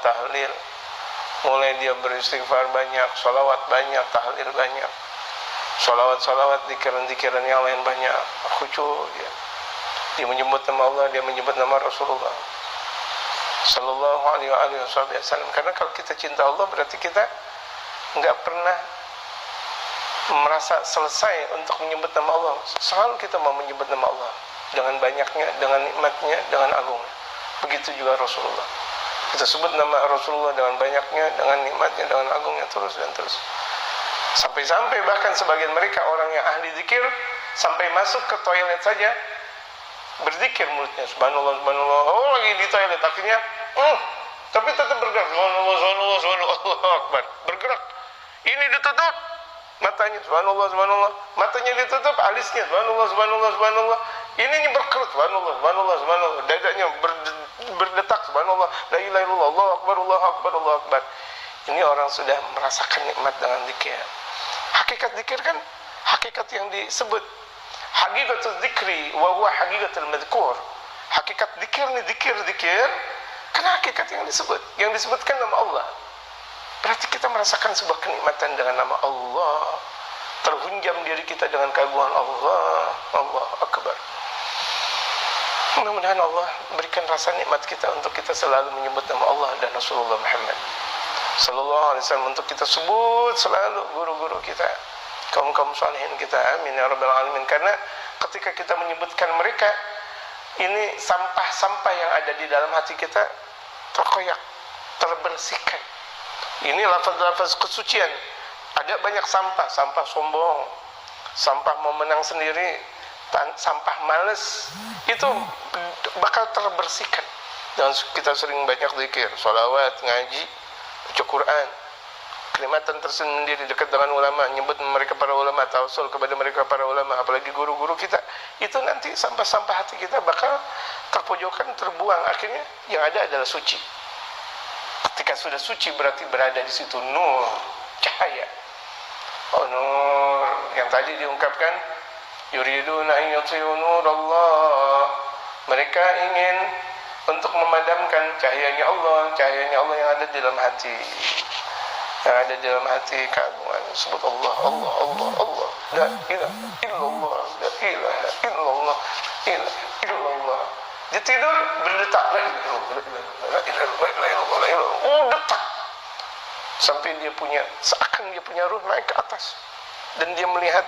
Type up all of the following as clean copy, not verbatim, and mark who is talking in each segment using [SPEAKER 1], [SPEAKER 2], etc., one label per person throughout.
[SPEAKER 1] tahlil. Mulai dia beristighfar banyak, sholawat banyak, tahlil banyak, sholawat, zikiran yang lain banyak, khusyuk dia. Dia menyebut nama Allah, dia menyebut nama Rasulullah Sallallahu alaihi wasallam. Karena kalau kita cinta Allah berarti kita nggak pernah merasa selesai untuk menyebut nama Allah. Selalu kita mau menyebut nama Allah dengan banyaknya, dengan nikmatnya, dengan agungnya. Begitu juga Rasulullah. Kita sebut nama Rasulullah dengan banyaknya, dengan nikmatnya, dengan agungnya, terus dan terus. Sampai-sampai bahkan sebagian mereka orang yang ahli zikir sampai masuk ke toilet saja berzikir mulutnya, subhanallah, subhanallah. Oh, lagi di toilet akhirnya tapi tetap bergerak, subhanallah, subhanallah, subhanallah, Allahu Akbar, bergerak. Ini ditutup matanya, subhanallah, subhanallah, matanya ditutup, alisnya, subhanallah, subhanallah, subhanallah. Ini berkerut, subhanallah, subhanallah, subhanallah, dadanya berdetak, subhanallah, la ilaha illallah, Allahu Akbar, Allahu Akbar, Allahu Akbar. Ini orang sudah merasakan nikmat dengan zikir. Hakikat zikir kan hakikat yang disebut hakikatul zikri wa huwa hakikatul madhkur. Hakikat zikir ni zikir karena hakikat yang disebutkan nama Allah. Berarti kita merasakan sebuah kenikmatan dengan nama Allah. Terhunjam diri kita dengan keagungan Allah. Allah Akbar. Mudah-mudahan Allah berikan rasa nikmat kita untuk kita selalu menyebut nama Allah dan Rasulullah Muhammad Sallallahu alaihi wasallam, untuk kita sebut selalu guru-guru kita, kaum-kaum salihin kita. Amin ya rabbal alamin. Karena ketika kita menyebutkan mereka, ini sampah-sampah yang ada di dalam hati kita terkoyak, terbersihkan. Ini lafaz-lafaz kesucian. Ada banyak sampah, sampah sombong, sampah mau menang sendiri, sampah males, itu bakal terbersihkan dengan kita sering banyak zikir, sholawat, ngaji, baca Quran, kenikmatan tersendiri dekat dengan ulama, nyebut mereka para ulama, tawassul kepada mereka para ulama, apalagi guru-guru kita. Itu nanti sampah-sampah hati kita bakal terpojokan, terbuang. Akhirnya yang ada adalah suci. Ketika sudah suci berarti berada di situ nur, cahaya. Oh, nur yang tadi diungkapkan, yuriduna an yutfi'u nurallah. Mereka ingin untuk memadamkan cahayanya Allah yang ada di dalam hati. Yang ada di dalam hati keagungan. Sebut Allah, Allah, Allah, Allah. La ilaha illallah, la ilaha illallah, ilaha illallah. Dia tidur berdetak, la ilaha illallah, detak. Sampai dia punya, seakan dia punya ruh naik ke atas. Dan dia melihat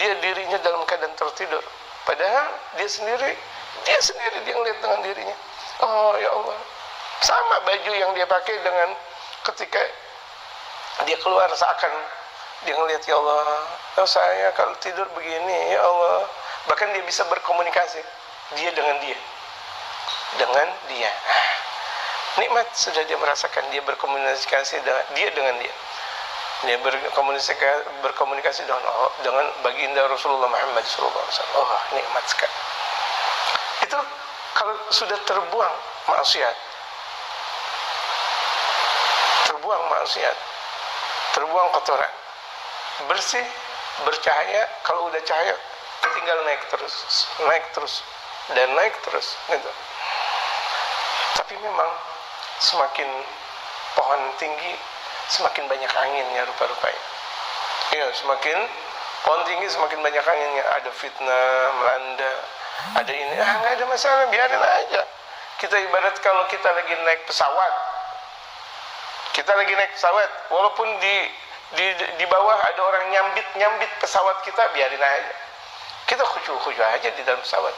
[SPEAKER 1] dirinya dalam keadaan tertidur. Padahal dia sendiri dia ngelihat dengan dirinya. Oh ya Allah, sama baju yang dia pakai dengan ketika dia keluar, seakan dia ngelihat, ya Allah, oh saya kalau tidur begini, ya Allah. Bahkan dia bisa berkomunikasi, dia dengan dia. Nikmat sudah dia merasakan, dia berkomunikasi dengan dia. Dia berkomunikasi dengan baginda Rasulullah Muhammad sallallahu alaihi wasallam. Oh, nikmat sekali. Itu kalau sudah terbuang maksiat, terbuang kotoran, bersih, bercahaya. Kalau udah cahaya, tinggal naik terus gitu. Tapi memang semakin pohon tinggi, semakin banyak anginnya rupa-rupanya. Ya, semakin pohon tinggi semakin banyak anginnya. Ada fitnah melanda, ada ini, nggak ada masalah, biarin aja. Kita ibarat kalau kita lagi naik pesawat, walaupun di bawah ada orang nyambit pesawat kita, biarin aja. Kita khusyuk aja di dalam pesawat.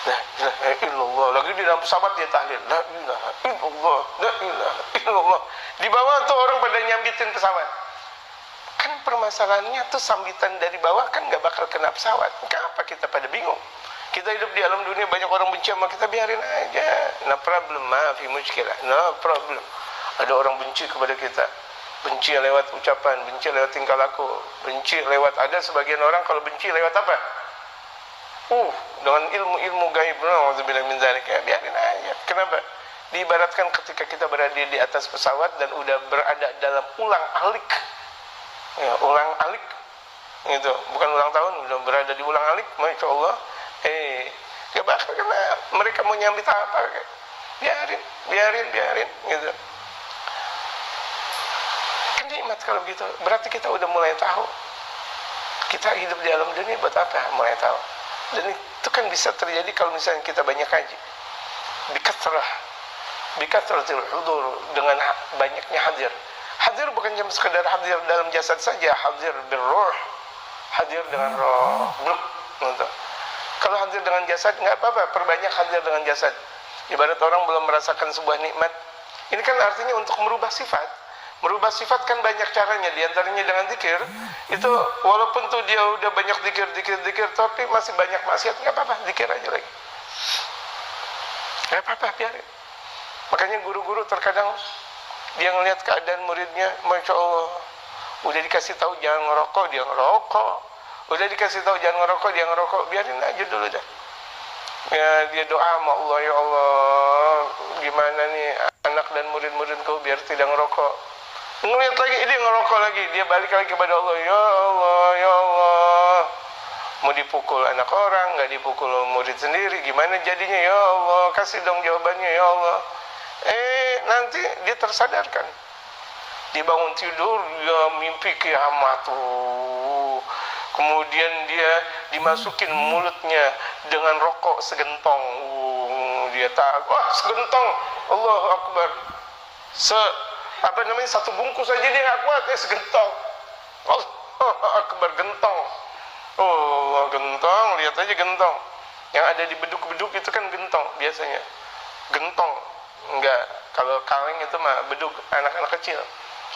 [SPEAKER 1] La ilaha illallah. Lagi di dalam pesawat dia tahlil, la ilaha illallah, la ilaha illallah. Di bawah tuh orang pada nyambitin pesawat. Kan permasalahannya tuh sambitan dari bawah kan nggak bakal kena pesawat. Kenapa kita pada bingung? Kita hidup di alam dunia, banyak orang benci sama kita, biarin aja. No problem, maafi muskilah, no problem. Ada orang benci kepada kita, benci lewat ucapan, benci lewat tingkah laku, benci lewat, ada sebagian orang kalau benci lewat apa? Dengan ilmu gaib, na'udzubillah min dzalik, ya biarin aja. Kenapa? Diibaratkan ketika kita berada di atas pesawat dan udah berada dalam ulang-alik. Ya, ulang-alik. Gitu, bukan ulang tahun, udah berada di ulang-alik, Masya Allah. Gak bakal kena, mereka mau nyambit apa, biarin gitu. nikmat kalau begitu. Berarti kita udah mulai tahu kita hidup di alam dunia buat apa, mulai tahu. Dan itu kan bisa terjadi kalau misalnya kita banyak haji. Bikathratil hudur, dengan banyaknya hadir. Hadir bukan cuma sekedar hadir dalam jasad saja, hadir birruh, hadir dengan roh. Kalau hadir dengan jasad nggak apa-apa, perbanyak hadir dengan jasad. Ibarat orang belum merasakan sebuah nikmat, ini kan artinya untuk merubah sifat. Merubah sifat kan banyak caranya, diantaranya dengan zikir. Itu walaupun tuh dia udah banyak zikir, tapi masih banyak maksiat, nggak apa-apa, zikir aja lagi. Nggak apa-apa, biarin. Makanya guru-guru terkadang dia ngelihat keadaan muridnya, Masya Allah, udah dikasih tahu jangan ngerokok, dia ngerokok. Udah dikasih tahu jangan ngerokok, dia ngerokok. Biarin aja dulu dah. Ya, dia doa sama Allah, ya Allah, gimana nih anak dan murid-muridku biar tidak ngerokok. Ngelihat lagi, dia ngerokok lagi. Dia balik lagi kepada Allah, ya Allah, ya Allah. Mau dipukul anak orang, nggak dipukul murid sendiri, gimana jadinya, ya Allah, kasih dong jawabannya, ya Allah. Nanti dia tersadarkan. Dia bangun tidur, dia mimpi kiamat tuh. Kemudian dia dimasukin mulutnya dengan rokok segentong. Dia tahu, wah segentong, Allahu Akbar. Satu bungkus aja dia nggak kuat, segentong. Allahu Akbar, gentong. Oh, gentong, lihat aja gentong. Yang ada di beduk-beduk itu kan gentong biasanya. Gentong, enggak. Kalau kaleng itu mah beduk anak-anak kecil.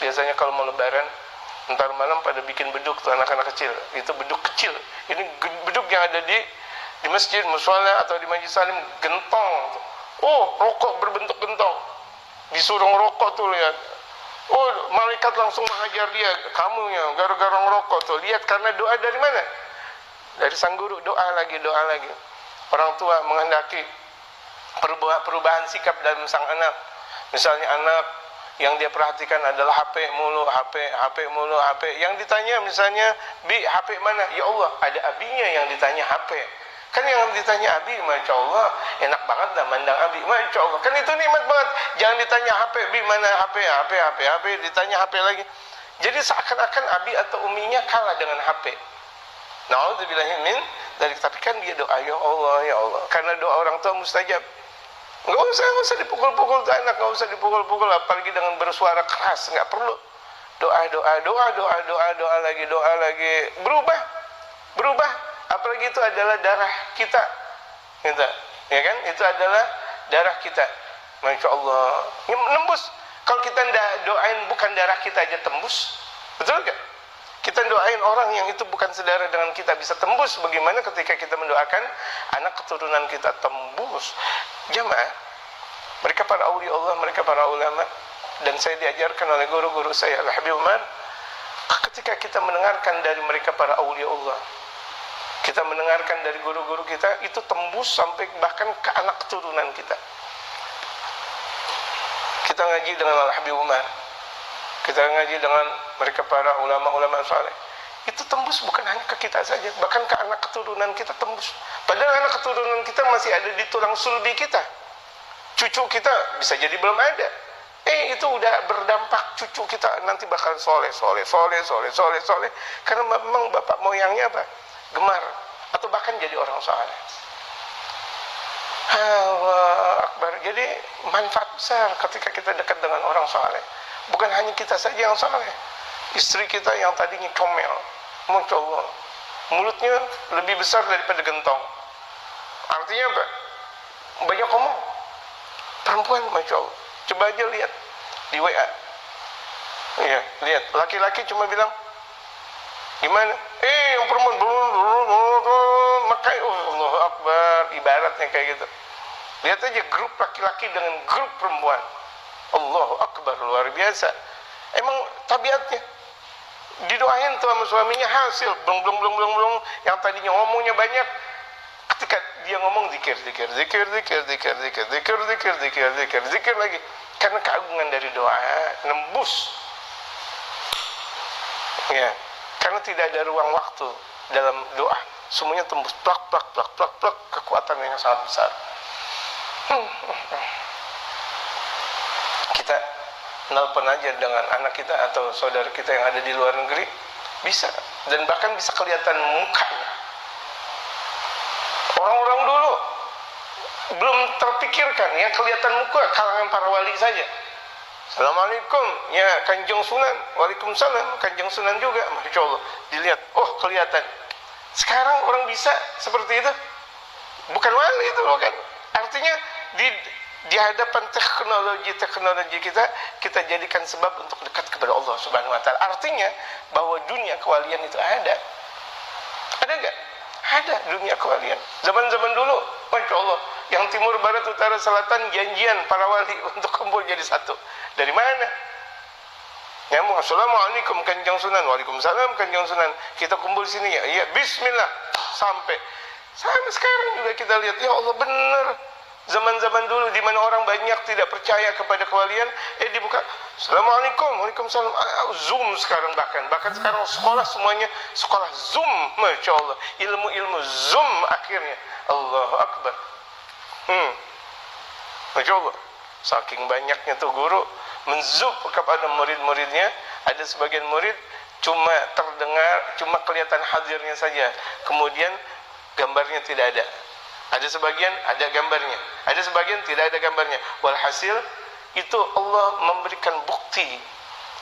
[SPEAKER 1] Biasanya kalau mau lebaran, ntar malam pada bikin beduk tuh anak-anak kecil. Itu beduk kecil. Ini beduk yang ada di masjid, mushola atau di majlis salim, gentong. Oh, rokok berbentuk gentong. Disuruh ngerokok tuh, lihat. Oh, malaikat langsung menghajar dia. Kamunya gara-gara ngerokok tuh. Lihat, karena doa dari mana? Dari sang guru. Doa lagi. Orang tua menghendaki perubahan sikap dalam sang anak. Misalnya anak yang dia perhatikan adalah HP mulu. Yang ditanya misalnya, Bi, HP mana? Ya Allah, ada abinya yang ditanya HP. Kan yang ditanya abi, Masya Allah, enak banget dah mandang abi, Masya Allah. Kan itu nikmat banget. Jangan ditanya HP, Bi, mana HP, ditanya HP lagi. Jadi seakan-akan abi atau uminya kalah dengan HP. Na'udzubillahi min dzalik. Tapi kan dia doa, ya Allah, ya Allah. Karena doa orang tua mustajab. Nggak usah dipukul-pukul tuh anak, nggak usah dipukul-pukul, apalagi dengan bersuara keras, nggak perlu. Doa lagi, berubah. Apalagi itu adalah darah kita, gitu. Ya kan? Itu adalah darah kita, Masya Allah. Nembus. Kalau kita doain bukan darah kita aja tembus, betul gak? Kita doain orang yang itu bukan saudara dengan kita bisa tembus. Bagaimana ketika kita mendoakan anak keturunan kita tembus? Jamaah, mereka para aulia Allah, mereka para ulama, dan saya diajarkan oleh guru-guru saya, Al-Habib Umar, ketika kita mendengarkan dari mereka para aulia Allah, kita mendengarkan dari guru-guru kita, itu tembus sampai bahkan ke anak keturunan kita. Kita ngaji dengan Al-Habib Umar, kita ngaji dengan mereka para ulama-ulama saleh, itu tembus bukan hanya ke kita saja, bahkan ke anak keturunan kita tembus. Padahal anak keturunan kita masih ada di tulang sulbi kita. Cucu kita bisa jadi belum ada. Itu udah berdampak, cucu kita nanti bakal soleh. Karena memang bapak moyangnya apa? Gemar, atau bahkan jadi orang saleh. Allah Akbar. Jadi manfaat besar ketika kita dekat dengan orang saleh. Bukan hanya kita saja yang saleh. Istri kita yang tadinya comel, Masya Allah, mulutnya lebih besar daripada gentong. Artinya apa? Banyak ngomong. Perempuan, Masya Allah, coba aja lihat di WA. Ya, lihat, laki-laki cuma bilang, gimana? Yang perempuan makanya Allah Akbar, ibaratnya kayak gitu. Lihat aja grup laki-laki dengan grup perempuan. Allahu Akbar, luar biasa. Emang tabiatnya didoain tuh sama suaminya, hasil blong. Yang tadinya ngomongnya banyak, ketika dia ngomong zikir lagi. Karena keagungan dari doa nembus. Ya, karena tidak ada ruang waktu dalam doa, semuanya tembus plak, kekuatan yang sangat besar. Kita nelpon aja dengan anak kita atau saudara kita yang ada di luar negeri, bisa, dan bahkan bisa kelihatan mukanya. Orang-orang dulu belum terpikirkan, yang kelihatan muka kalangan para wali saja. Assalamualaikum, ya Kanjeng Sunan. Waalaikumsalam, Kanjeng Sunan juga. Masya Allah, dilihat, oh kelihatan. Sekarang orang bisa seperti itu, bukan wali itu, bukan. Artinya di hadapan teknologi kita jadikan sebab untuk dekat kepada Allah Subhanahu Wa Taala. Artinya bahwa dunia kewalian itu ada nggak? Ada dunia kewalian. Zaman-zaman dulu, Masya Allah, yang timur, barat, utara, selatan janjian para wali untuk kumpul jadi satu. Dari mana? Nyambung, Assalamualaikum Kanjeng Sunan. Waalaikumsalam Kanjeng Sunan. Kita kumpul sini ya. Iya, Bismillah. Sampai sekarang juga kita lihat, ya Allah, benar. Zaman-zaman dulu di mana orang banyak tidak percaya kepada kewalian, dibuka, Assalamualaikum, Waalaikumsalam. Zoom sekarang, bahkan sekarang sekolah semuanya sekolah Zoom. Masya Allah, ilmu Zoom akhirnya. Allahu Akbar. Masya Allah, saking banyaknya tuh guru menzoom kepada murid-muridnya. Ada sebagian murid cuma terdengar, cuma kelihatan hadirnya saja, kemudian gambarnya tidak ada. Ada sebagian ada gambarnya, ada sebagian tidak ada gambarnya. Walhasil itu Allah memberikan bukti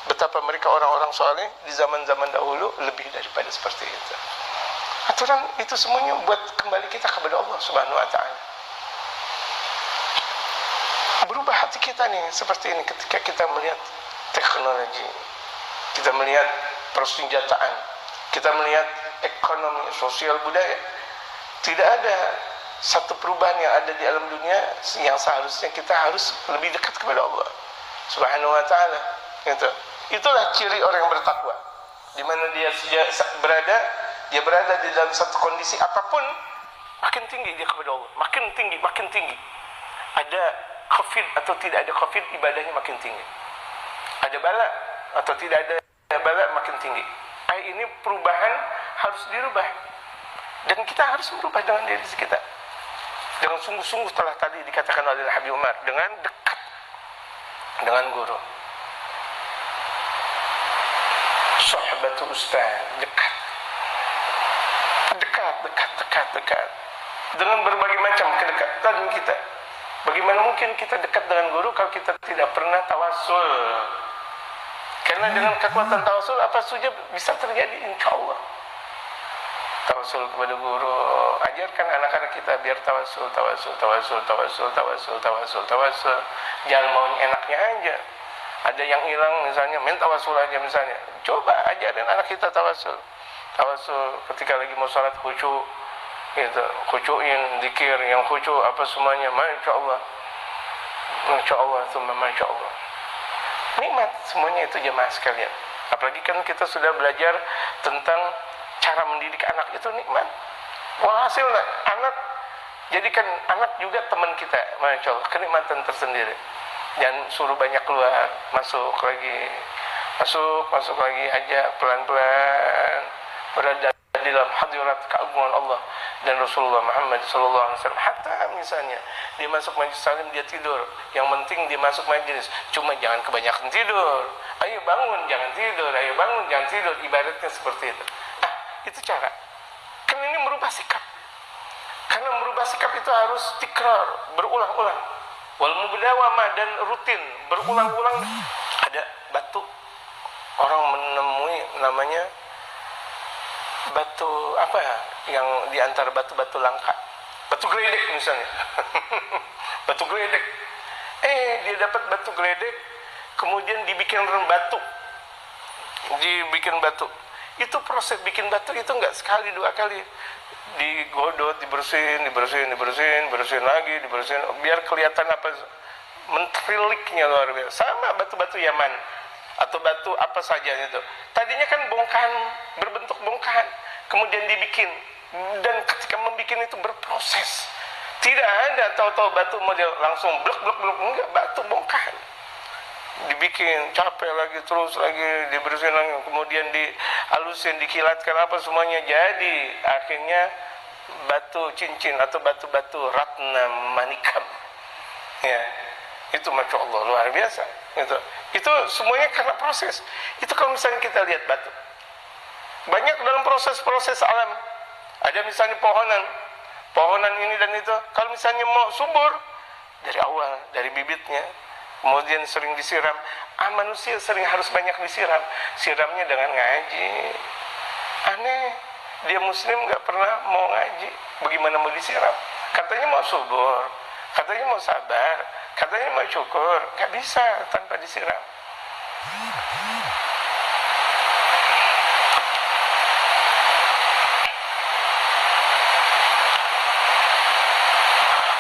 [SPEAKER 1] betapa mereka orang-orang soleh di zaman-zaman dahulu lebih daripada seperti itu. Aturan itu semuanya buat kembali kita kepada Allah Subhanahu Wa Taala. Berubah hati kita nih seperti ini ketika kita melihat teknologi, kita melihat persenjataan, kita melihat ekonomi, sosial, budaya. Tidak ada satu perubahan yang ada di alam dunia yang seharusnya kita harus lebih dekat kepada Allah Subhanahu Wa Taala. Itulah ciri orang yang bertakwa. Di mana dia berada di dalam satu kondisi apapun, makin tinggi dia kepada Allah, makin tinggi. Ada COVID atau tidak ada COVID, ibadahnya makin tinggi. Ada bala atau tidak ada bala, makin tinggi. Ini perubahan harus dirubah, dan kita harus merubah dengan diri kita. Dengan sungguh-sungguh telah tadi dikatakan oleh Habib Umar, dengan dekat dengan guru. Sohbatu ustaz, dekat. Dengan berbagai macam kedekatan kita. Bagaimana mungkin kita dekat dengan guru kalau kita tidak pernah tawasul? Karena dengan kekuatan tawasul apa saja bisa terjadi, insya Allah. Tawasul kepada guru, ajarkan anak-anak kita biar tawasul. Jangan mau enaknya aja. Ada yang hilang misalnya, main tawasul aja misalnya. Coba ajarin anak kita tawasul. Tawasul ketika lagi mau sholat, khusyuk, gitu, khusyukin, zikir yang khusyuk apa semuanya. Masya Allah, Masya Allah. Nikmat semuanya itu jemaah sekalian. Apalagi kan kita sudah belajar tentang cara mendidik anak, itu nikmat. Walhasil anak, jadikan anak juga teman kita. Masya Allah, kenikmatan tersendiri. Dan suruh banyak keluar, masuk lagi, ajak pelan-pelan berada di dalam hadirat keagungan Allah dan Rasulullah Muhammad SAW. Hatta misalnya dia masuk majlis salim, dia tidur, yang penting dia masuk majlis, cuma jangan kebanyakan tidur. Ayo bangun, jangan tidur. Ayo bangun, jangan tidur. Ibaratnya seperti itu. Itu cara. Karena ini merubah sikap. Karena merubah sikap itu harus tikrar, berulang-ulang. Wal mubdawamah, dan rutin, berulang-ulang. Ada batu, orang menemui namanya batu apa ya, yang diantara batu-batu langka, batu geledek misalnya. Batu geledek. Dia dapat batu geledek, kemudian dibikin batu. Itu proses bikin batu itu enggak sekali dua kali, digodot, dibersihin lagi, biar kelihatan apa, mentriliknya luar biasa. Sama batu-batu Yaman atau batu apa saja itu. Tadinya kan bongkahan, berbentuk bongkahan, kemudian dibikin, dan ketika membikin itu berproses. Tidak ada tahu-tahu batu model langsung blok, enggak, batu bongkahan. Dibikin, capek lagi, terus lagi dibersihin lagi, kemudian dihalusin, dikilatkan apa semuanya, jadi akhirnya batu cincin atau batu-batu ratna manikam. Ya, itu Masya Allah luar biasa. Itu semuanya karena proses. Itu kalau misalnya kita lihat batu, banyak dalam proses-proses alam. Ada misalnya pohonan ini dan itu. Kalau misalnya mau subur, dari awal, dari bibitnya, kemudian sering disiram. Manusia sering harus banyak disiram. Siramnya dengan ngaji. Aneh, dia muslim gak pernah mau ngaji. Bagaimana mau disiram? Katanya mau subur, katanya mau sabar, katanya mau syukur. Gak bisa tanpa disiram.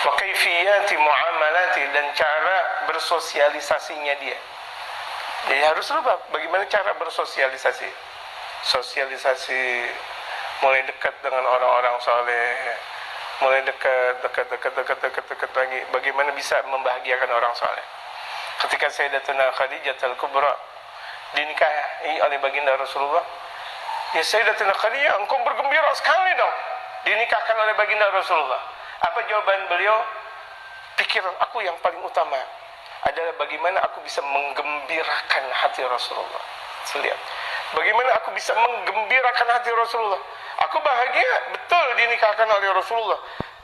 [SPEAKER 1] Wa kaifiyati muamalati, dan cara bersosialisasinya dia. Jadi harus lupa bagaimana cara bersosialisasi. Sosialisasi mulai dekat dengan orang-orang soleh, mulai dekat lagi. Bagaimana bisa membahagiakan orang soleh. Ketika Sayyidatuna Khadijah Al-Kubra dinikahi oleh baginda Rasulullah, ya Sayyidatuna Khadijah, engkau bergembira sekali dong dinikahkan oleh baginda Rasulullah. Apa jawaban beliau? Pikiran aku yang paling utama adalah bagaimana aku bisa menggembirakan hati Rasulullah. Lihat, bagaimana aku bisa menggembirakan hati Rasulullah. Aku bahagia betul dinikahkan oleh Rasulullah,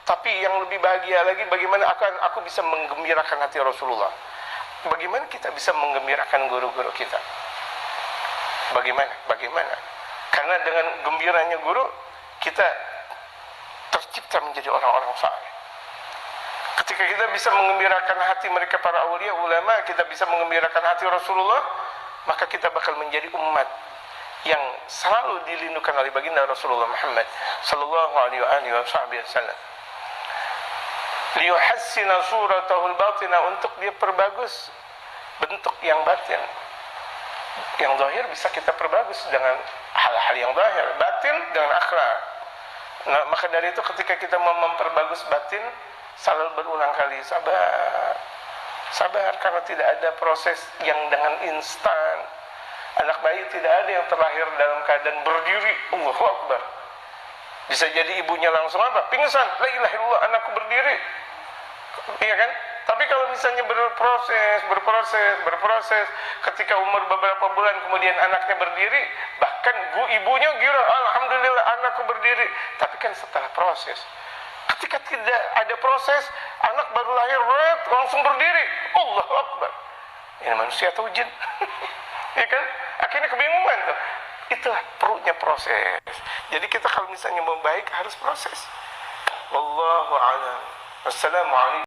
[SPEAKER 1] tapi yang lebih bahagia lagi bagaimana aku bisa menggembirakan hati Rasulullah. Bagaimana kita bisa menggembirakan guru-guru kita? Bagaimana? Karena dengan gembiranya guru, kita tercipta menjadi orang-orang saleh. Ketika kita bisa menggembirakan hati mereka para awliya, ulama, kita bisa menggembirakan hati Rasulullah, maka kita bakal menjadi umat yang selalu dilindungi oleh baginda Rasulullah Muhammad sallallahu alaihi wasallam. Liyuhassina suratahul batina, untuk dia perbagus bentuk yang batin. Yang zahir bisa kita perbagus dengan hal-hal yang zahir, batin dengan akhlak. Nah, maka dari itu ketika kita mau memperbagus batin, selalu berulang kali sabar, karena tidak ada proses yang dengan instan. Anak bayi tidak ada yang terlahir dalam keadaan berdiri, Allahu Akbar. Bisa jadi ibunya langsung apa? Pingsan, la ilaha illallah, anakku berdiri. Iya kan? Tapi kalau misalnya berproses, ketika umur beberapa bulan kemudian anaknya berdiri, bahkan ibunya gira, alhamdulillah anakku berdiri. Tapi kan setelah proses. Ketika tidak ada proses, anak baru lahir, langsung berdiri. Allahu Akbar. Ini manusia atau jin? Ya kan? Akhirnya kebingungan tuh. Itulah perutnya proses. Jadi kita kalau misalnya mau baik harus proses. Wallahu a'lam. Wassalamualaikum.